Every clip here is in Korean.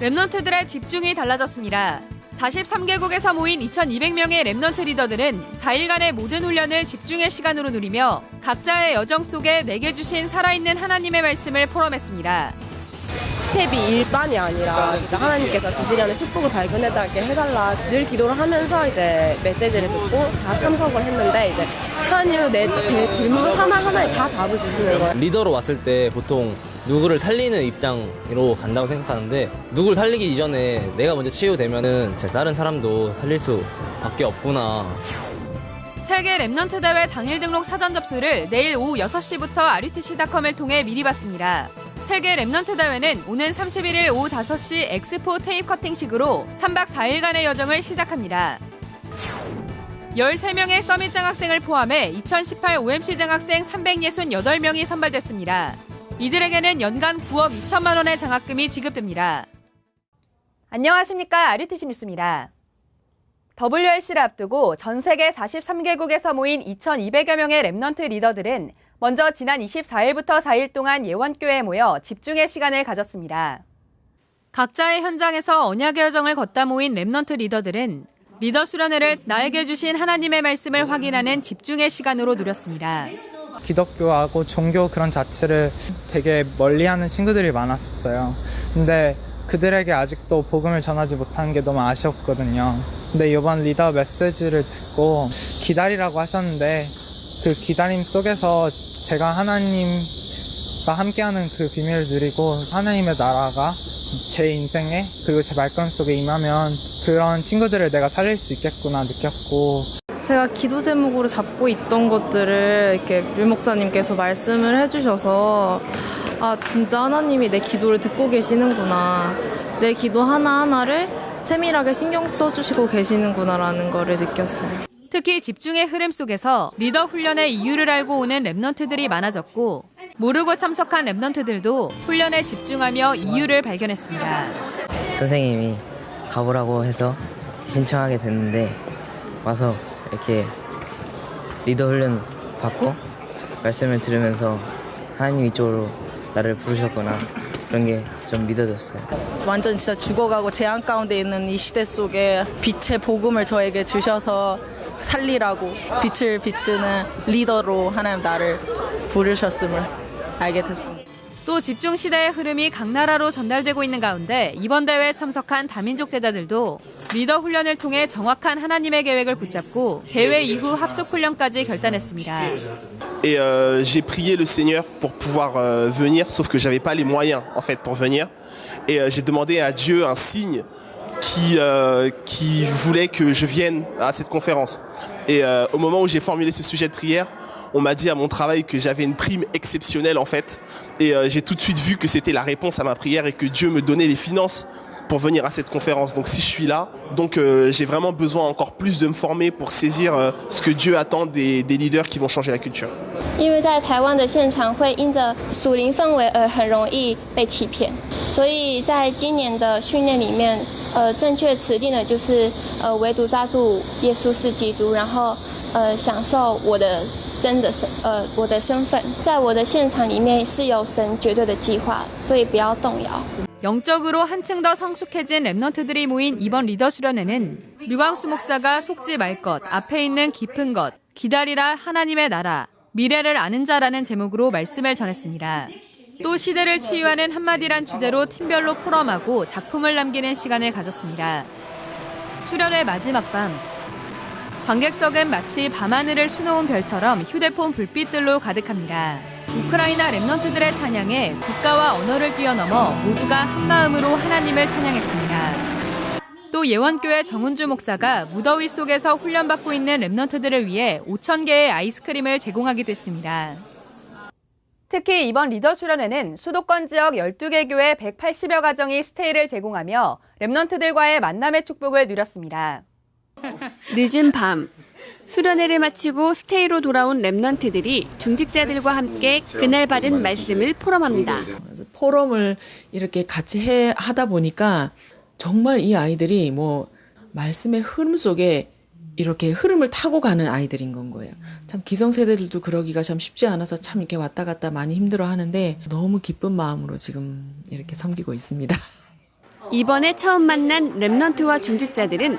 랩넌트들의 집중이 달라졌습니다. 43개국에서 모인 2,200명의 랩넌트 리더들은 4일간의 모든 훈련을 집중의 시간으로 누리며 각자의 여정 속에 내게 주신 살아있는 하나님의 말씀을 포럼했습니다. 스텝이 일반이 아니라 진짜 하나님께서 주시려는 축복을 발견해달게 해달라 늘 기도를 하면서 이제 메시지를 듣고 다 참석을 했는데 이제 하나님은 제 질문 하나하나에 다 답을 주시는 거예요. 리더로 왔을 때 보통 누구를 살리는 입장으로 간다고 생각하는데 누구를 살리기 이전에 내가 먼저 치유되면은 다른 사람도 살릴 수밖에 없구나. 세계 랩넌트 대회 당일 등록 사전 접수를 내일 오후 6시부터 rutc.com을 통해 미리 받습니다. 세계 랩넌트 대회는 오는 31일 오후 5시 엑스포 테이프 커팅식으로 3박 4일간의 여정을 시작합니다. 13명의 서밋 장학생을 포함해 2018 OMC 장학생 368명이 선발됐습니다. 이들에게는 연간 9억 2천만 원의 장학금이 지급됩니다. 안녕하십니까. RUTC 뉴스입니다. WRC를 앞두고 전 세계 43개국에서 모인 2,200여 명의 랩넌트 리더들은 먼저 지난 24일부터 4일 동안 예원교회에 모여 집중의 시간을 가졌습니다. 각자의 현장에서 언약의 여정을 걷다 모인 랩넌트 리더들은 리더 수련회를 나에게 주신 하나님의 말씀을 확인하는 집중의 시간으로 누렸습니다. 기독교하고 종교 그런 자체를 되게 멀리하는 친구들이 많았었어요. 근데 그들에게 아직도 복음을 전하지 못한 게 너무 아쉬웠거든요. 근데 이번 리더 메시지를 듣고 기다리라고 하셨는데 그 기다림 속에서 제가 하나님과 함께하는 그 비밀을 누리고 하나님의 나라가 제 인생에 그리고 제 말씀 속에 임하면 그런 친구들을 내가 살릴 수 있겠구나 느꼈고, 제가 기도 제목으로 잡고 있던 것들을 이렇게 류 목사님께서 말씀을 해주셔서 아 진짜 하나님이 내 기도를 듣고 계시는구나, 내 기도 하나하나를 세밀하게 신경 써주시고 계시는구나라는 거를 느꼈어요. 특히 집중의 흐름 속에서 리더 훈련의 이유를 알고 오는 랩넌트들이 많아졌고 모르고 참석한 랩넌트들도 훈련에 집중하며 이유를 발견했습니다. 선생님이 가보라고 해서 신청하게 됐는데 와서 이렇게 리더 훈련 받고 말씀을 들으면서 하나님 이쪽으로 나를 부르셨구나, 그런 게 좀 믿어졌어요. 완전 진짜 죽어가고 재앙 가운데 있는 이 시대 속에 빛의 복음을 저에게 주셔서 살리라고 빛을 비추는 리더로 하나님 나를 부르셨음을 알게 됐습니다. 또 집중 시대의 흐름이 각 나라로 전달되고 있는 가운데 이번 대회에 참석한 다민족 제자들도 리더 훈련을 통해 정확한 하나님의 계획을 붙잡고 대회 이후 합숙 훈련까지 결단했습니다. Et j'ai prié le Seigneur pour pouvoir venir, sauf que j'avais pas les moyens en fait pour venir. Et j'ai demandé à Dieu un signe qui voulait que je vienne à cette conférence. Et au moment où j'ai formulé ce sujet de prière, on m'a dit à mon travail que j'avais une prime exceptionnelle en fait. Et j'ai tout de suite vu que c'était la réponse à ma prière et que Dieu me donnait les finances pour venir à cette conférence. Donc si je suis là, donc j'ai vraiment besoin encore plus de me former pour saisir ce que Dieu attend des leaders qui vont changer la culture. 因为在台湾的现场会因着属灵氛围而很容易被欺骗，所以在今年的训练里面，正确持定的就是唯独抓住耶稣是基督，然后享受我的我的身份，在我的现场里面是有神绝对的计划，所以不要动摇。 영적으로 한층 더 성숙해진 랩넌트들이 모인 이번 리더 수련회는 류광수 목사가 속지 말 것, 앞에 있는 깊은 것, 기다리라 하나님의 나라, 미래를 아는 자라는 제목으로 말씀을 전했습니다. 또 시대를 치유하는 한마디란 주제로 팀별로 포럼하고 작품을 남기는 시간을 가졌습니다. 수련회 마지막 밤, 관객석은 마치 밤하늘을 수놓은 별처럼 휴대폰 불빛들로 가득합니다. 우크라이나 랩넌트들의 찬양에 국가와 언어를 뛰어넘어 모두가 한마음으로 하나님을 찬양했습니다. 또 예원교회 정은주 목사가 무더위 속에서 훈련받고 있는 랩넌트들을 위해 5,000개의 아이스크림을 제공하기도 했습니다. 특히 이번 리더 수련회는 수도권 지역 12개 교회 180여 가정이 스테이를 제공하며 랩넌트들과의 만남의 축복을 누렸습니다. 늦은 밤, 수련회를 마치고 스테이로 돌아온 랩넌트들이 중직자들과 함께 그날 받은 말씀을 포럼합니다. 포럼을 이렇게 같이 하다 보니까 정말 이 아이들이 말씀의 흐름 속에 이렇게 흐름을 타고 가는 아이들인 건 거예요. 참 기성세대들도 그러기가 참 쉽지 않아서 참 이렇게 왔다 갔다 많이 힘들어 하는데 너무 기쁜 마음으로 지금 이렇게 섬기고 있습니다. 이번에 처음 만난 랩넌트와 중직자들은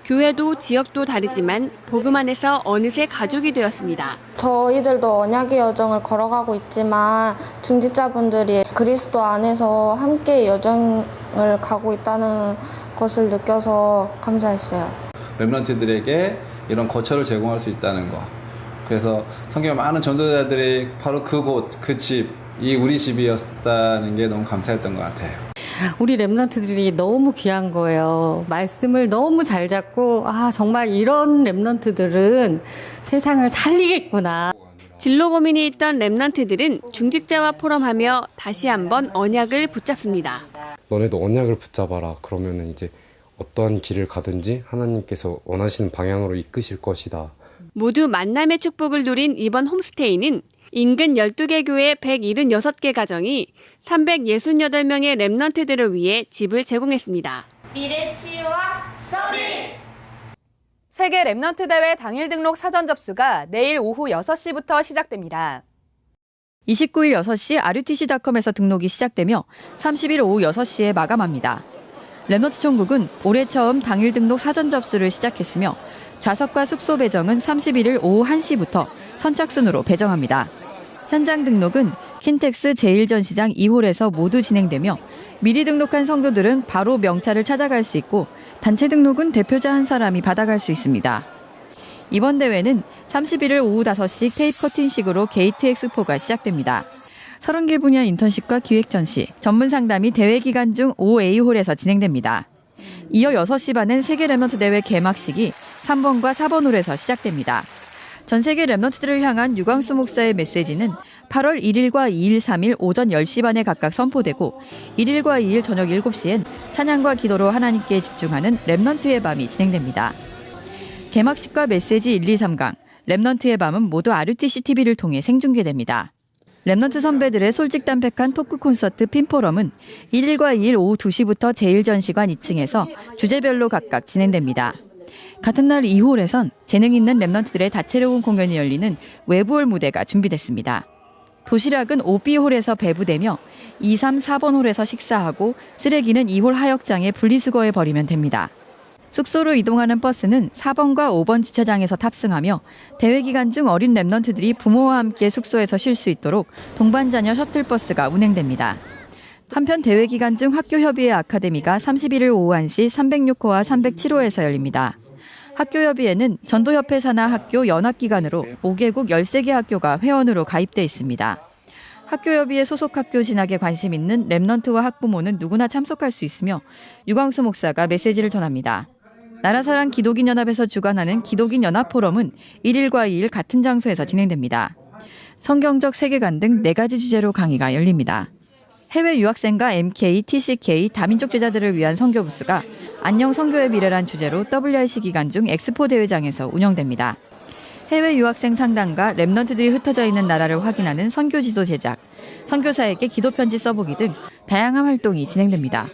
교회도 지역도 다르지만 복음 안에서 어느새 가족이 되었습니다. 저희들도 언약의 여정을 걸어가고 있지만 중직자분들이 그리스도 안에서 함께 여정을 가고 있다는 것을 느껴서 감사했어요. 랩런트들에게 이런 거처를 제공할 수 있다는 거. 그래서 성경에 많은 전도자들이 바로 그곳, 그 집이 우리 집이었다는 게 너무 감사했던 것 같아요. 우리 랩런트들이 너무 귀한 거예요. 말씀을 너무 잘 잡고 정말 이런 랩런트들은 세상을 살리겠구나. 진로 고민이 있던 랩넌트들은 중직자와 포럼하며 다시 한번 언약을 붙잡습니다. 너네도 언약을 붙잡아라. 그러면은 이제 어떠한 길을 가든지 하나님께서 원하시는 방향으로 이끄실 것이다. 모두 만남의 축복을 누린 이번 홈스테이는 인근 12개 교회 176개 가정이 368명의 랩넌트들을 위해 집을 제공했습니다. 미래치유와 서밋! 세계 랩넌트 대회 당일 등록 사전 접수가 내일 오후 6시부터 시작됩니다. 29일 6시 rutc.com에서 등록이 시작되며 30일 오후 6시에 마감합니다. 랩넌트 총국은 올해 처음 당일 등록 사전 접수를 시작했으며 좌석과 숙소 배정은 31일 오후 1시부터 선착순으로 배정합니다. 현장 등록은 킨텍스 제1전시장 2홀에서 모두 진행되며 미리 등록한 성도들은 바로 명찰을 찾아갈 수 있고 단체 등록은 대표자 한 사람이 받아갈 수 있습니다. 이번 대회는 31일 오후 5시 테이프 커팅식으로 게이트 엑스포가 시작됩니다. 30개 분야 인턴십과 기획 전시, 전문 상담이 대회 기간 중 5A홀에서 진행됩니다. 이어 6시 반엔 세계 랩넌트 대회 개막식이 3번과 4번 홀에서 시작됩니다. 전 세계 랩넌트들을 향한 유광수 목사의 메시지는 8월 1일과 2일, 3일 오전 10시 반에 각각 선포되고 1일과 2일 저녁 7시엔 찬양과 기도로 하나님께 집중하는 랩넌트의 밤이 진행됩니다. 개막식과 메시지 1, 2, 3강, 랩넌트의 밤은 모두 RUTC TV를 통해 생중계됩니다. 랩넌트 선배들의 솔직담백한 토크 콘서트 핀포럼은 1일과 2일 오후 2시부터 제1전시관 2층에서 주제별로 각각 진행됩니다. 같은 날 2홀에선 재능 있는 랩넌트들의 다채로운 공연이 열리는 외부홀 무대가 준비됐습니다. 도시락은 OB홀에서 배부되며 2, 3, 4번 홀에서 식사하고 쓰레기는 2홀 하역장에 분리수거해 버리면 됩니다. 숙소로 이동하는 버스는 4번과 5번 주차장에서 탑승하며 대회 기간 중 어린 랩넌트들이 부모와 함께 숙소에서 쉴 수 있도록 동반자녀 셔틀버스가 운행됩니다. 한편 대회 기간 중 학교협의회 아카데미가 31일 오후 1시 306호와 307호에서 열립니다. 학교협의회는 전도협회 산하 학교 연합기관으로 5개국 13개 학교가 회원으로 가입돼 있습니다. 학교협의회 소속 학교 진학에 관심 있는 랩넌트와 학부모는 누구나 참석할 수 있으며 유광수 목사가 메시지를 전합니다. 나라사랑 기독인연합에서 주관하는 기독인연합포럼은 1일과 2일 같은 장소에서 진행됩니다. 성경적 세계관 등 4가지 주제로 강의가 열립니다. 해외 유학생과 MK, TCK, 다민족 제자들을 위한 선교 부스가 안녕 선교의 미래란 주제로 WRC 기간 중 엑스포 대회장에서 운영됩니다. 해외 유학생 상담과 랩넌트들이 흩어져 있는 나라를 확인하는 선교 지도 제작, 선교사에게 기도 편지 써보기 등 다양한 활동이 진행됩니다.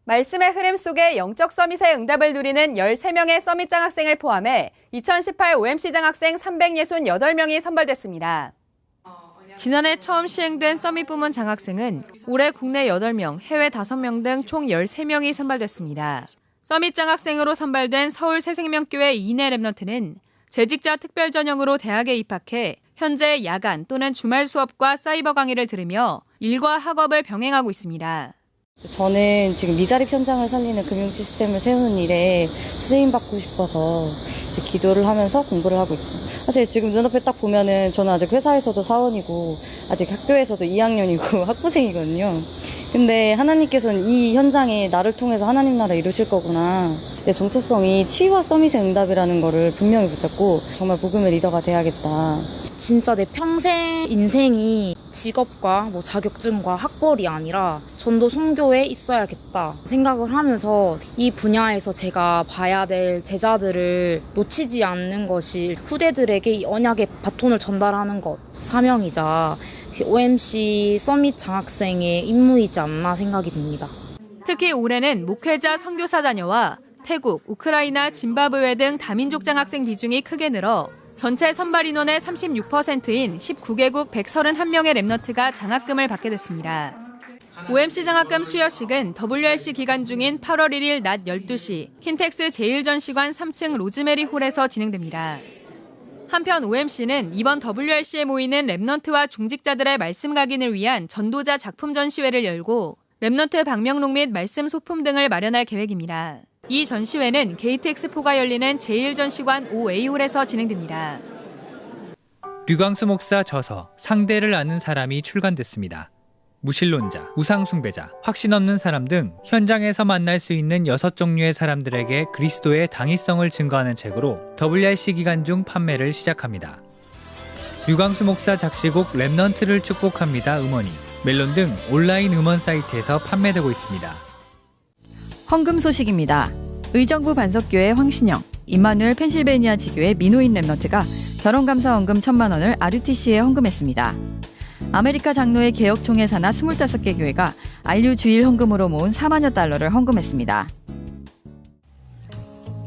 말씀의 흐름 속에 영적 서밋의 응답을 누리는 13명의 서밋 장학생을 포함해 2018 OMC 장학생 368명이 선발됐습니다. 지난해 처음 시행된 서밋 부문 장학생은 올해 국내 8명, 해외 5명 등 총 13명이 선발됐습니다. 서밋 장학생으로 선발된 서울 새생명교회 이내 랩넌트는 재직자 특별 전형으로 대학에 입학해 현재 야간 또는 주말 수업과 사이버 강의를 들으며 일과 학업을 병행하고 있습니다. 저는 지금 미자립 현장을 살리는 금융 시스템을 세우는 일에 쓰임받고 싶어서 기도를 하면서 공부를 하고 있습니다. 사실 지금 눈앞에 딱 보면은 저는 아직 회사에서도 사원이고 아직 학교에서도 2학년이고 학부생이거든요. 근데 하나님께서는 이 현장에 나를 통해서 하나님 나라 이루실 거구나. 내 정체성이 치유와 서밋의 응답이라는 거를 분명히 붙잡고 정말 복음의 리더가 돼야겠다. 진짜 내 평생 인생이 직업과 자격증과 학벌이 아니라 전도 선교에 있어야겠다 생각을 하면서 이 분야에서 제가 봐야 될 제자들을 놓치지 않는 것이 후대들에게 이 언약의 바톤을 전달하는 것, 사명이자 OMC 서밋 장학생의 임무이지 않나 생각이 듭니다. 특히 올해는 목회자 선교사 자녀와 태국, 우크라이나, 짐바브웨 등 다민족 장학생 비중이 크게 늘어 전체 선발 인원의 36%인 19개국 131명의 랩넌트가 장학금을 받게 됐습니다. OMC 장학금 수여식은 WRC 기간 중인 8월 1일 낮 12시 킨텍스 제1전시관 3층 로즈메리 홀에서 진행됩니다. 한편 OMC는 이번 WRC에 모이는 랩넌트와 중직자들의 말씀 각인을 위한 전도자 작품 전시회를 열고 랩넌트 방명록 및 말씀 소품 등을 마련할 계획입니다. 이 전시회는 게이트 엑스포가 열리는 제1전시관 5A홀에서 진행됩니다. 류광수 목사 저서 상대를 아는 사람이 출간됐습니다. 무신론자, 우상숭배자, 확신 없는 사람 등 현장에서 만날 수 있는 6종류의 사람들에게 그리스도의 당위성을 증거하는 책으로 WRC 기간 중 판매를 시작합니다. 류광수 목사 작시곡 랩넌트를 축복합니다 음원이 멜론 등 온라인 음원 사이트에서 판매되고 있습니다. 헌금 소식입니다. 의정부 반석교회 황신영, 임마누엘 펜실베니아 지교회 민호인 랩넌트가 결혼감사헌금 1,000만 원을 RUTC에 헌금했습니다. 아메리카 장로의 개혁총회 산하 25개 교회가 RU 주일 헌금으로 모은 4만여 달러를 헌금했습니다.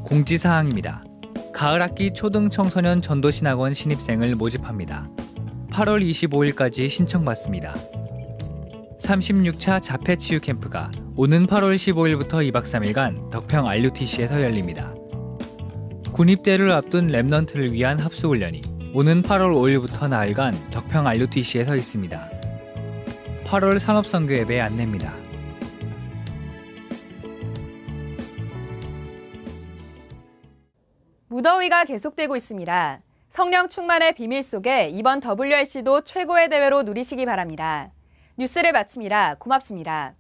공지사항입니다. 가을 학기 초등 청소년 전도신학원 신입생을 모집합니다. 8월 25일까지 신청받습니다. 36차 자폐치유 캠프가 오는 8월 15일부터 2박 3일간 덕평 RUTC에서 열립니다. 군입대를 앞둔 랩넌트를 위한 합수훈련이 오는 8월 5일부터 나흘간 덕평 RUTC에서 있습니다. 8월 산업선교예배 안내입니다. 무더위가 계속되고 있습니다. 성령 충만의 비밀 속에 이번 WRC도 최고의 대회로 누리시기 바랍니다. 뉴스를 마칩니다. 고맙습니다.